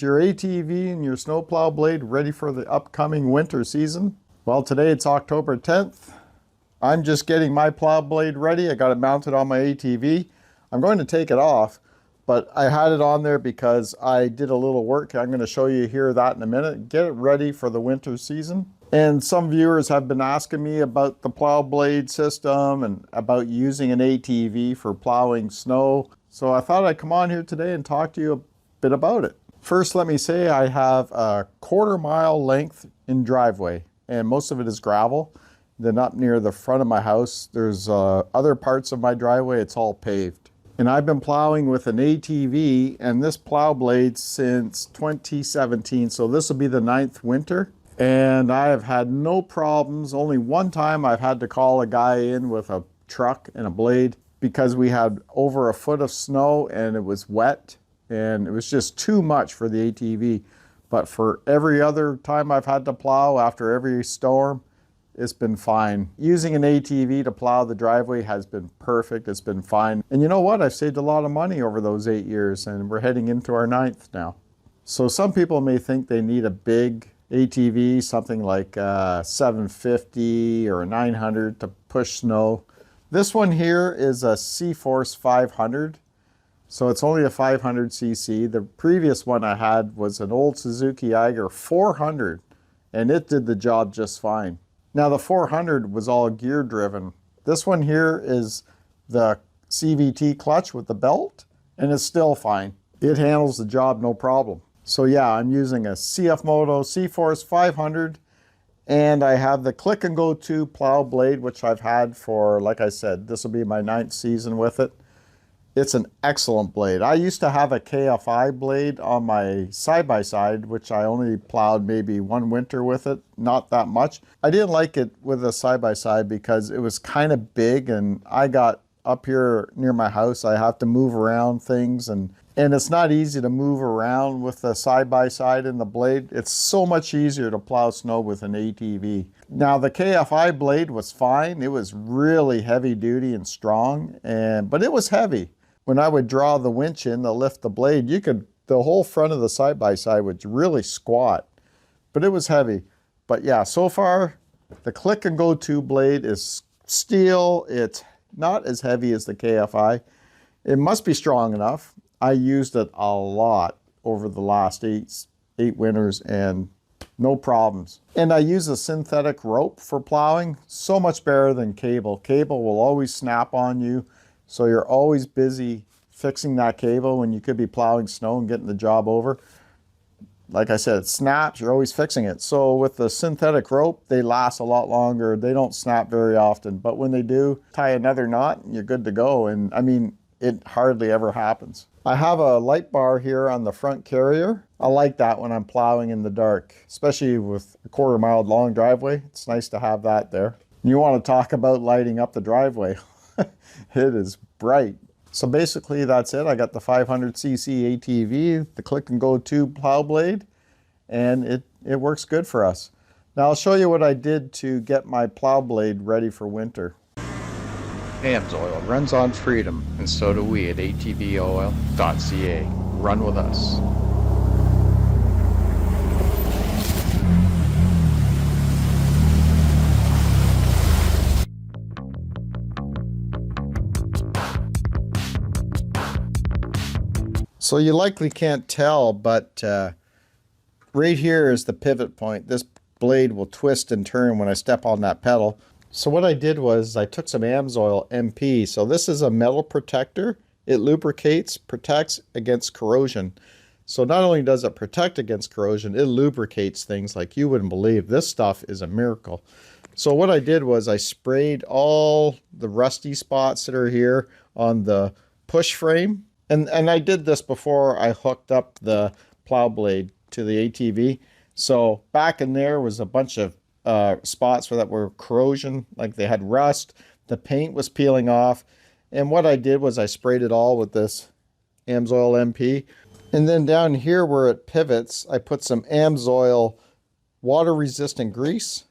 Is your ATV and your snowplow blade ready for the upcoming winter season? Well, today it's October 10th. I'm just getting my plow blade ready. I got it mounted on my ATV. I'm going to take it off, but I had it on there because I did a little work. I'm going to show you here that in a minute. Get it ready for the winter season. And some viewers have been asking me about the plow blade system and about using an ATV for plowing snow. So I thought I'd come on here today and talk to you a bit about it. First, let me say I have a 1/4 mile length in driveway, and most of it is gravel. Then up near the front of my house, there's other parts of my driveway, it's all paved. And I've been plowing with an ATV and this plow blade since 2017, so this will be the 9th winter. And I have had no problems. Only one time I've had to call a guy in with a truck and a blade because we had over a foot of snow and it was wet. And it was just too much for the ATV. But for every other time I've had to plow after every storm, it's been fine. Using an ATV to plow the driveway has been perfect. It's been fine. And you know what? I've saved a lot of money over those 8 years, and we're heading into our 9th now. So some people may think they need a big ATV, something like 750 or 900 to push snow. This one here is a C-Force 500. So it's only a 500cc. The previous one I had was an old Suzuki Eiger 400, and it did the job just fine. Now the 400 was all gear driven. This one here is the CVT clutch with the belt, and it's still fine. It handles the job no problem. So yeah, I'm using a CF Moto C-Force 500, and I have the Click and Go 2 plow blade, which I've had for, like I said, this will be my 9th season with it. It's an excellent blade. I used to have a KFI blade on my side-by-side, which I only plowed maybe one winter with it, not that much. I didn't like it with a side-by-side because it was kind of big, and I got up here near my house, I have to move around things, and it's not easy to move around with the side-by-side and the blade. It's so much easier to plow snow with an ATV. Now the KFI blade was fine. It was really heavy duty and strong, but it was heavy. When I would draw the winch in to lift the blade, the whole front of the side-by-side would really squat, but it was heavy. But yeah, so far, the Click and Go 2 blade is steel. It's not as heavy as the KFI. It must be strong enough. I used it a lot over the last eight winters and no problems. And I use a synthetic rope for plowing, so much better than cable. Cable will always snap on you. So you're always busy fixing that cable when you could be plowing snow and getting the job over. Like I said, it snaps, you're always fixing it. So with the synthetic rope, they last a lot longer. They don't snap very often, but when they do, tie another knot and you're good to go. And I mean, it hardly ever happens. I have a light bar here on the front carrier. I like that when I'm plowing in the dark, especially with a 1/4 mile long driveway. It's nice to have that there. You want to talk about lighting up the driveway. It is bright. So basically that's it. I got the 500cc ATV, the Click and Go 2 plow blade, and it works good for us. Now I'll show you what I did to get my plow blade ready for winter. AMSoil runs on freedom, and so do we at atvoil.ca. Run with us. So you likely can't tell, but right here is the pivot point. This blade will twist and turn when I step on that pedal. So what I did was I took some AMSoil MP. So this is a metal protector. It lubricates, protects against corrosion. So not only does it protect against corrosion, it lubricates things like you wouldn't believe. This stuff is a miracle. So what I did was I sprayed all the rusty spots that are here on the push frame. And I did this before I hooked up the plow blade to the ATV. So back in there was a bunch of spots that were corrosion, like they had rust. The paint was peeling off. And what I did was I sprayed it all with this AMSoil MP. And then down here where it pivots, I put some AMSoil water resistant grease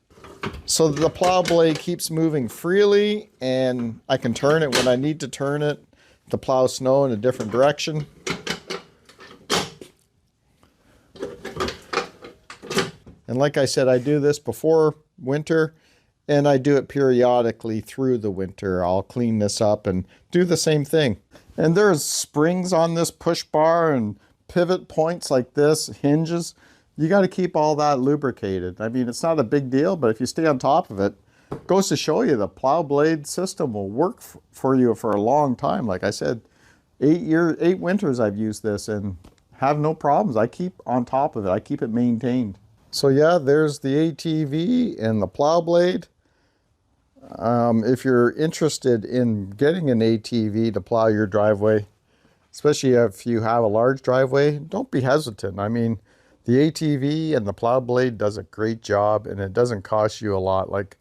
so the plow blade keeps moving freely, and I can turn it when I need to turn it to plow snow in a different direction. And like I said, I do this before winter, and I do it periodically through the winter. I'll clean this up and do the same thing. And there's springs on this push bar and pivot points like this, hinges. You got to keep all that lubricated. I mean, it's not a big deal, but if you stay on top of it, it goes to show you the plow blade system will work for you for a long time. Like I said, 8 winters I've used this and have no problems. I keep on top of it. I keep it maintained. So yeah, there's the ATV and the plow blade. If you're interested in getting an ATV to plow your driveway, especially if you have a large driveway, don't be hesitant. I mean, the ATV and the plow blade does a great job, and it doesn't cost you a lot. Like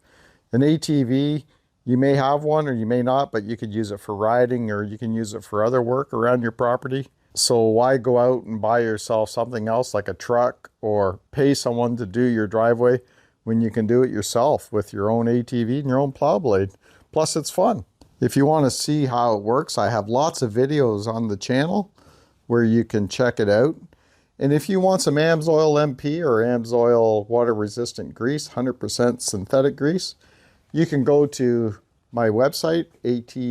an ATV, you may have one or you may not, but you could use it for riding or you can use it for other work around your property. So why go out and buy yourself something else like a truck or pay someone to do your driveway when you can do it yourself with your own ATV and your own plow blade? Plus, it's fun. If you want to see how it works, I have lots of videos on the channel where you can check it out. And if you want some AMSOIL MP or AMSOIL water resistant grease, 100% synthetic grease, you can go to my website, atvoil.ca,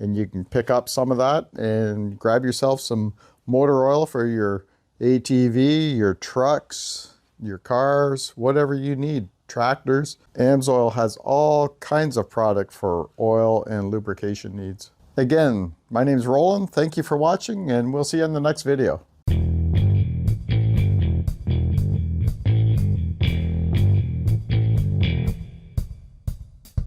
and you can pick up some of that and grab yourself some motor oil for your ATV, your trucks, your cars, whatever you need, tractors. AMSOIL has all kinds of product for oil and lubrication needs. Again, my name is Roland. Thank you for watching, and we'll see you in the next video.